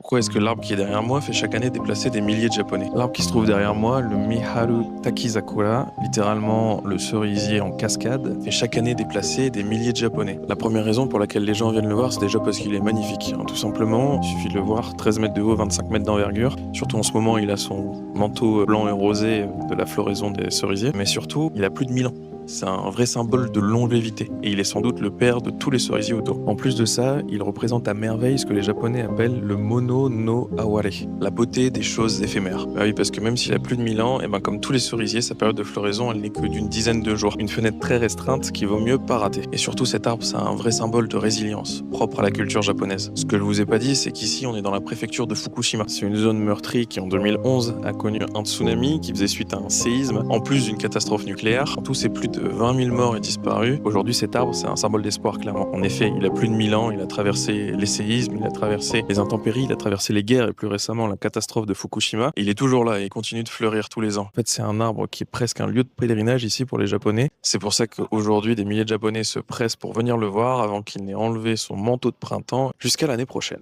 Pourquoi est-ce que l'arbre qui est derrière moi fait chaque année déplacer des milliers de Japonais? L'arbre qui se trouve derrière moi, le Miharu Takizakura, littéralement le cerisier en cascade, fait chaque année déplacer des milliers de Japonais. La première raison pour laquelle les gens viennent le voir, c'est déjà parce qu'il est magnifique, hein. Tout simplement, il suffit de le voir, 13 mètres de haut, 25 mètres d'envergure. Surtout en ce moment, il a son manteau blanc et rosé de la floraison des cerisiers, mais surtout, il a plus de 1000 ans. C'est un vrai symbole de longévité, et il est sans doute le père de tous les cerisiers autour. En plus de ça, il représente à merveille ce que les Japonais appellent le mono no aware, la beauté des choses éphémères. Bah oui, parce que même s'il a plus de 1000 ans, et ben comme tous les cerisiers, sa période de floraison, elle n'est que d'une dizaine de jours. Une fenêtre très restreinte qu'il vaut mieux pas rater. Et surtout, cet arbre, c'est un vrai symbole de résilience, propre à la culture japonaise. Ce que je vous ai pas dit, c'est qu'ici, on est dans la préfecture de Fukushima. C'est une zone meurtrie qui, en 2011, a connu un tsunami qui faisait suite à un séisme, en plus d'une catastrophe nucléaire. En tout, c'est plus de 20 000 morts et disparus. Aujourd'hui, cet arbre, c'est un symbole d'espoir, clairement. En effet, il a plus de 1000 ans, il a traversé les séismes, il a traversé les intempéries, il a traversé les guerres et plus récemment la catastrophe de Fukushima. Il est toujours là et il continue de fleurir tous les ans. En fait, c'est un arbre qui est presque un lieu de pèlerinage ici pour les Japonais. C'est pour ça qu'aujourd'hui, des milliers de Japonais se pressent pour venir le voir avant qu'il n'ait enlevé son manteau de printemps jusqu'à l'année prochaine.